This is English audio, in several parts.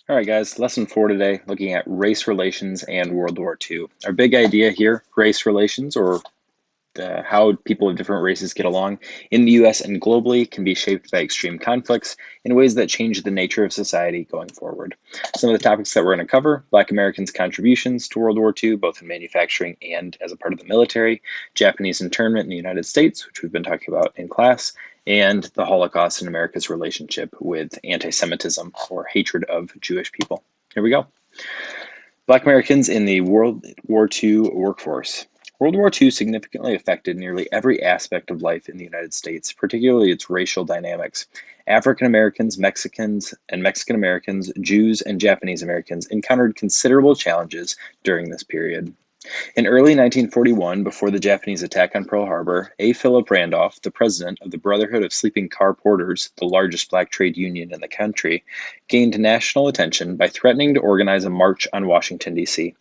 All right, guys, lesson 4 today, looking at race relations and World War II. Our big idea here, race relations, or how people of different races get along in the US and globally, can be shaped by extreme conflicts in ways that change the nature of society going forward. Some of the topics that we're going to cover: Black Americans' contributions to World War II, both in manufacturing and as a part of the military; Japanese internment in the United States, which we've been talking about in class; and the Holocaust and America's relationship with anti-Semitism, or hatred of Jewish people. Here we go. Black Americans in the World War II workforce. World War II significantly affected nearly every aspect of life in the United States, particularly its racial dynamics. African Americans, Mexicans, and Mexican Americans, Jews, and Japanese Americans encountered considerable challenges during this period. In early 1941, before the Japanese attack on Pearl Harbor, A. Philip Randolph, the president of the Brotherhood of Sleeping Car Porters, the largest black trade union in the country, gained national attention by threatening to organize a march on Washington, D.C.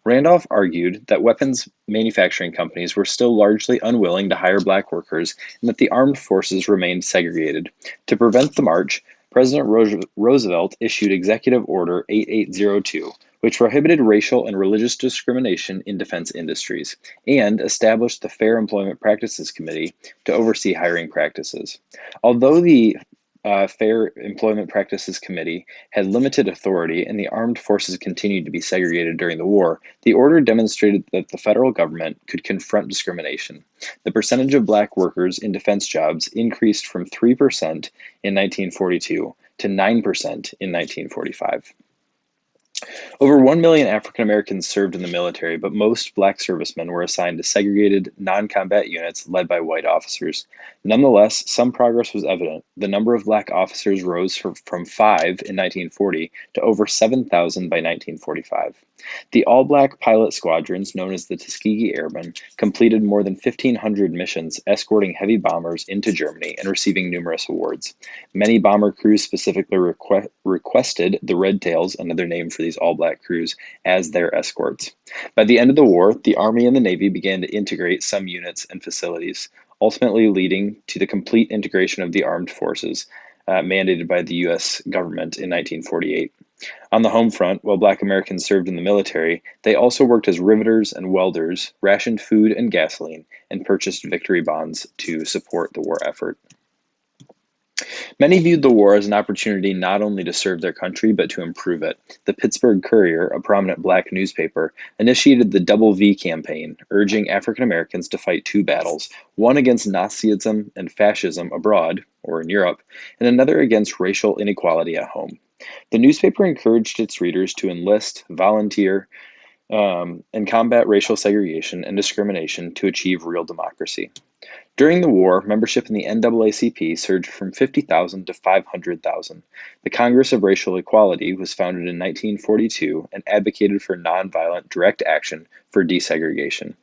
Randolph argued that weapons manufacturing companies were still largely unwilling to hire black workers and that the armed forces remained segregated. To prevent the march, President Roosevelt issued Executive Order 8802, which prohibited racial and religious discrimination in defense industries, and established the Fair Employment Practices Committee to oversee hiring practices. Although the Fair Employment Practices Committee had limited authority and the armed forces continued to be segregated during the war, the order demonstrated that the federal government could confront discrimination. The percentage of black workers in defense jobs increased from 3% in 1942 to 9% in 1945. Over 1 million African Americans served in the military, but most black servicemen were assigned to segregated, non combat units led by white officers. Nonetheless, some progress was evident. The number of black officers rose from 5 in 1940 to over 7,000 by 1945. The all black pilot squadrons, known as the Tuskegee Airmen, completed more than 1,500 missions, escorting heavy bombers into Germany and receiving numerous awards. Many bomber crews specifically requested the Red Tails, another name for these all-black crews, as their escorts. By the end of the war, the Army and the Navy began to integrate some units and facilities, ultimately leading to the complete integration of the armed forces, mandated by the U.S. government in 1948. On the home front, while black Americans served in the military, they also worked as riveters and welders, rationed food and gasoline, and purchased victory bonds to support the war effort. Many viewed the war as an opportunity not only to serve their country, but to improve it. The Pittsburgh Courier, a prominent black newspaper, initiated the Double V campaign, urging African Americans to fight two battles, one against Nazism and fascism abroad, or in Europe, and another against racial inequality at home. The newspaper encouraged its readers to enlist, volunteer, and combat racial segregation and discrimination to achieve real democracy. During the war, membership in the NAACP surged from 50,000 to 500,000. The Congress of Racial Equality was founded in 1942 and advocated for nonviolent direct action for desegregation.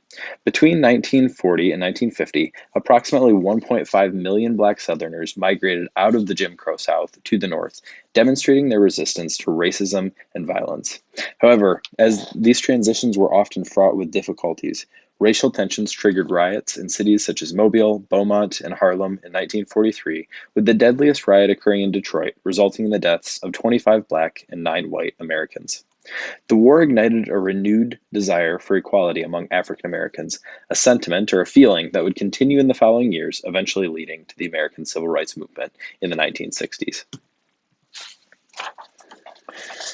Between 1940 and 1950, approximately 1.5 million black Southerners migrated out of the Jim Crow South to the North, demonstrating their resistance to racism and violence. However, as these transitions were often fraught with difficulties, racial tensions triggered riots in cities such as Mobile, Beaumont, and Harlem in 1943, with the deadliest riot occurring in Detroit, resulting in the deaths of 25 black and 9 white Americans. The war ignited a renewed desire for equality among African Americans, a sentiment or a feeling that would continue in the following years, eventually leading to the American Civil Rights Movement in the 1960s.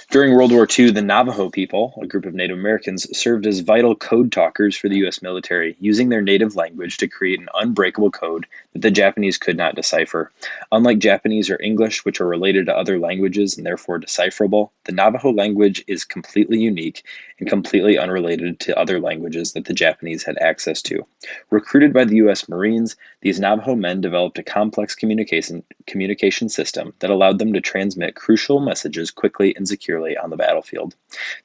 During World War II, the Navajo people, a group of Native Americans, served as vital code talkers for the U.S. military, using their native language to create an unbreakable code that the Japanese could not decipher. Unlike Japanese or English, which are related to other languages and therefore decipherable, the Navajo language is completely unique and completely unrelated to other languages that the Japanese had access to. Recruited by the U.S. Marines, these Navajo men developed a complex communication system that allowed them to transmit crucial messages quickly and securely on the battlefield.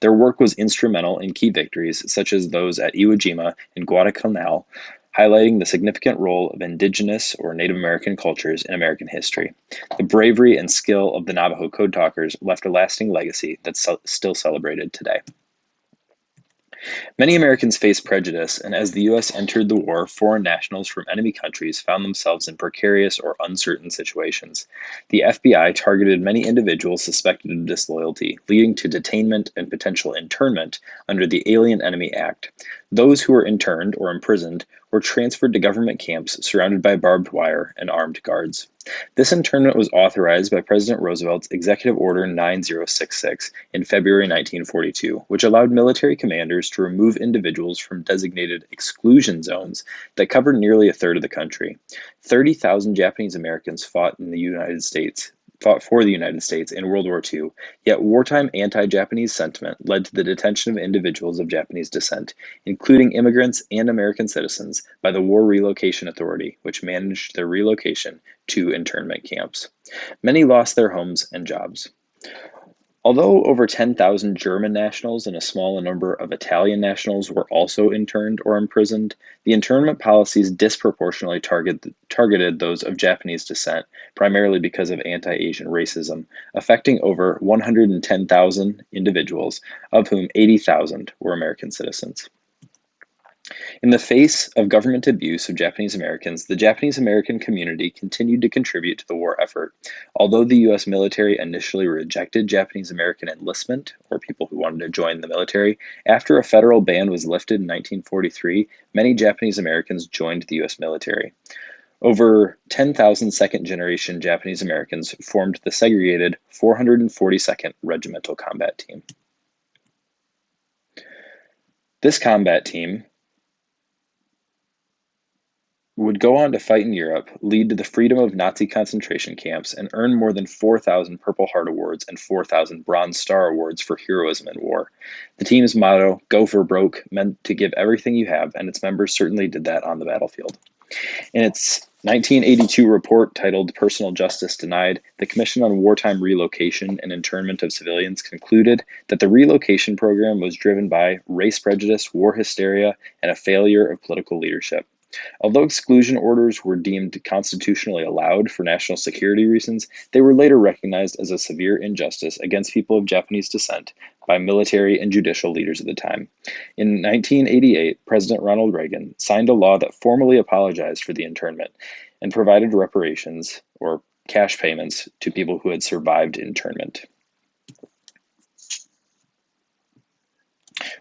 Their work was instrumental in key victories, such as those at Iwo Jima and Guadalcanal, highlighting the significant role of indigenous or Native American cultures in American history. The bravery and skill of the Navajo code talkers left a lasting legacy that's still celebrated today. Many Americans faced prejudice, and as the U.S. entered the war, foreign nationals from enemy countries found themselves in precarious or uncertain situations. The FBI targeted many individuals suspected of disloyalty, leading to detainment and potential internment under the Alien Enemy Act. Those who were interned or imprisoned were transferred to government camps surrounded by barbed wire and armed guards. This internment was authorized by President Roosevelt's Executive Order 9066 in February 1942, which allowed military commanders to remove individuals from designated exclusion zones that covered nearly a third of the country. 30,000 Japanese Americans fought for the United States in World War II, yet wartime anti-Japanese sentiment led to the detention of individuals of Japanese descent, including immigrants and American citizens, by the War Relocation Authority, which managed their relocation to internment camps. Many lost their homes and jobs. Although over 10,000 German nationals and a small number of Italian nationals were also interned or imprisoned, the internment policies disproportionately targeted those of Japanese descent, primarily because of anti-Asian racism, affecting over 110,000 individuals, of whom 80,000 were American citizens. In the face of government abuse of Japanese Americans, the Japanese American community continued to contribute to the war effort. Although the U.S. military initially rejected Japanese American enlistment, or people who wanted to join the military, after a federal ban was lifted in 1943, many Japanese Americans joined the U.S. military. Over 10,000 second-generation Japanese Americans formed the segregated 442nd Regimental Combat Team. This combat team would go on to fight in Europe, lead to the freedom of Nazi concentration camps, and earn more than 4,000 Purple Heart Awards and 4,000 Bronze Star Awards for heroism in war. The team's motto, "Go for broke," meant to give everything you have, and its members certainly did that on the battlefield. In its 1982 report titled Personal Justice Denied, the Commission on Wartime Relocation and Internment of Civilians concluded that the relocation program was driven by race prejudice, war hysteria, and a failure of political leadership. Although exclusion orders were deemed constitutionally allowed for national security reasons, they were later recognized as a severe injustice against people of Japanese descent by military and judicial leaders at the time. In 1988, President Ronald Reagan signed a law that formally apologized for the internment and provided reparations, or cash payments, to people who had survived internment.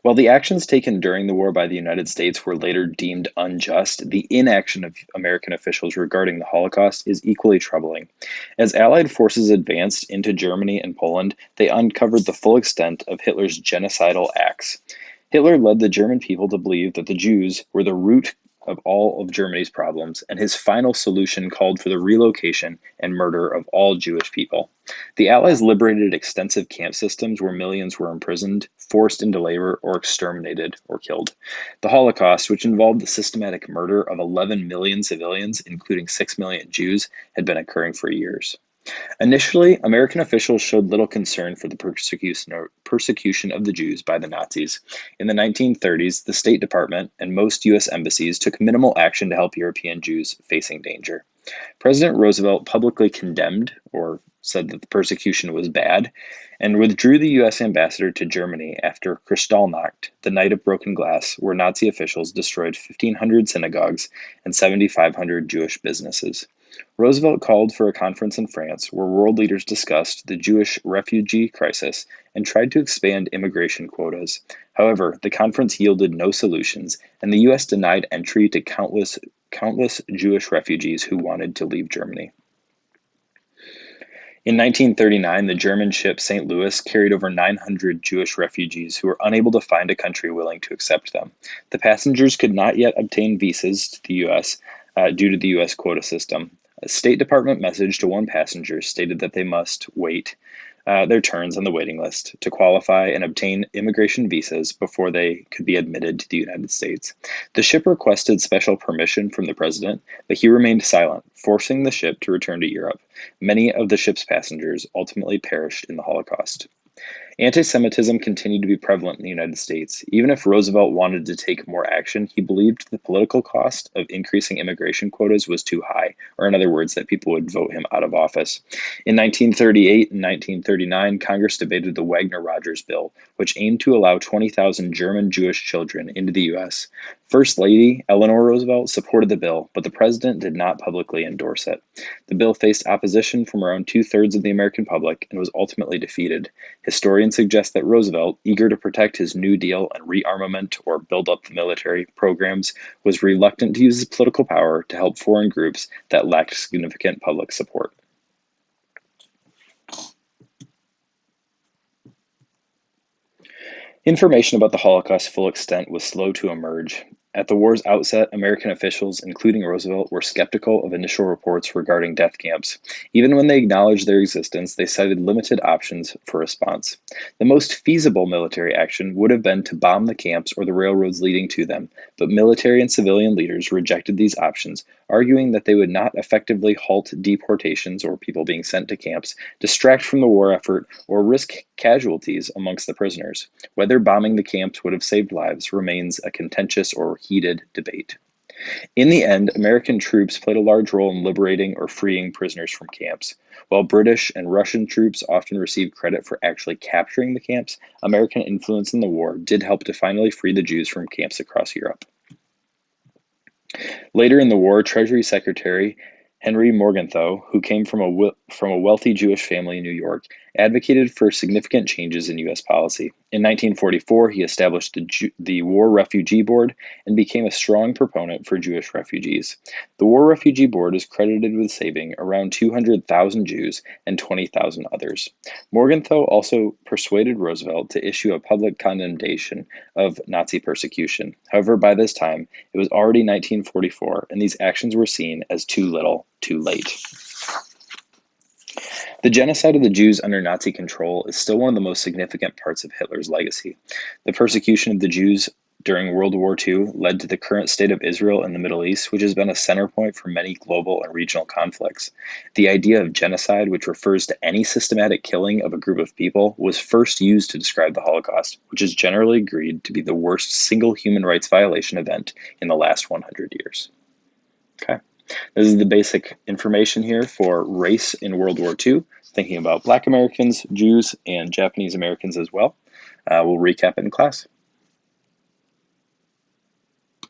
While the actions taken during the war by the United States were later deemed unjust, the inaction of American officials regarding the Holocaust is equally troubling. As Allied forces advanced into Germany and Poland, they uncovered the full extent of Hitler's genocidal acts. Hitler led the German people to believe that the Jews were the root of all of Germany's problems, and his final solution called for the relocation and murder of all Jewish people. The Allies liberated extensive camp systems where millions were imprisoned, forced into labor, or exterminated or killed. The Holocaust, which involved the systematic murder of 11 million civilians, including 6 million Jews, had been occurring for years. Initially, American officials showed little concern for the persecution of the Jews by the Nazis. In the 1930s, the State Department and most U.S. embassies took minimal action to help European Jews facing danger. President Roosevelt publicly condemned, or said that the persecution was bad, and withdrew the U.S. ambassador to Germany after Kristallnacht, the Night of Broken Glass, where Nazi officials destroyed 1,500 synagogues and 7,500 Jewish businesses. Roosevelt called for a conference in France where world leaders discussed the Jewish refugee crisis and tried to expand immigration quotas. However, the conference yielded no solutions, and the U.S. denied entry to countless Jewish refugees who wanted to leave Germany. In 1939, the German ship St. Louis carried over 900 Jewish refugees who were unable to find a country willing to accept them. The passengers could not yet obtain visas to the U.S. Due to the U.S. quota system. A State Department message to one passenger stated that they must wait their turns on the waiting list to qualify and obtain immigration visas before they could be admitted to the United States. The ship requested special permission from the president, but he remained silent, forcing the ship to return to Europe. Many of the ship's passengers ultimately perished in the Holocaust. Anti-Semitism continued to be prevalent in the United States. Even if Roosevelt wanted to take more action, he believed the political cost of increasing immigration quotas was too high, or in other words, that people would vote him out of office. In 1938 and 1939, Congress debated the Wagner-Rogers Bill, which aimed to allow 20,000 German Jewish children into the U.S. First Lady Eleanor Roosevelt supported the bill, but the president did not publicly endorse it. The bill faced opposition from around two-thirds of the American public and was ultimately defeated. Historians suggest that Roosevelt, eager to protect his New Deal and rearmament or build up the military programs, was reluctant to use his political power to help foreign groups that lacked significant public support. Information about the Holocaust's full extent was slow to emerge. At the war's outset, American officials, including Roosevelt, were skeptical of initial reports regarding death camps. Even when they acknowledged their existence, they cited limited options for response. The most feasible military action would have been to bomb the camps or the railroads leading to them, but military and civilian leaders rejected these options, arguing that they would not effectively halt deportations or people being sent to camps, distract from the war effort, or risk casualties amongst the prisoners. Whether bombing the camps would have saved lives remains a contentious or heated debate. In the end, American troops played a large role in liberating or freeing prisoners from camps. While British and Russian troops often received credit for actually capturing the camps, American influence in the war did help to finally free the Jews from camps across Europe. Later in the war, Treasury Secretary Henry Morgenthau, who came from a wealthy Jewish family in New York, advocated for significant changes in U.S. policy. In 1944, he established the War Refugee Board and became a strong proponent for Jewish refugees. The War Refugee Board is credited with saving around 200,000 Jews and 20,000 others. Morgenthau also persuaded Roosevelt to issue a public condemnation of Nazi persecution. However, by this time, it was already 1944, and these actions were seen as too little, too late. The genocide of the Jews under Nazi control is still one of the most significant parts of Hitler's legacy. The persecution of the Jews during World War II led to the current state of Israel in the Middle East, which has been a center point for many global and regional conflicts. The idea of genocide, which refers to any systematic killing of a group of people, was first used to describe the Holocaust, which is generally agreed to be the worst single human rights violation event in the last 100 years. Okay. This is the basic information here for race in World War II, thinking about Black Americans, Jews, and Japanese Americans as well. We'll recap it in class.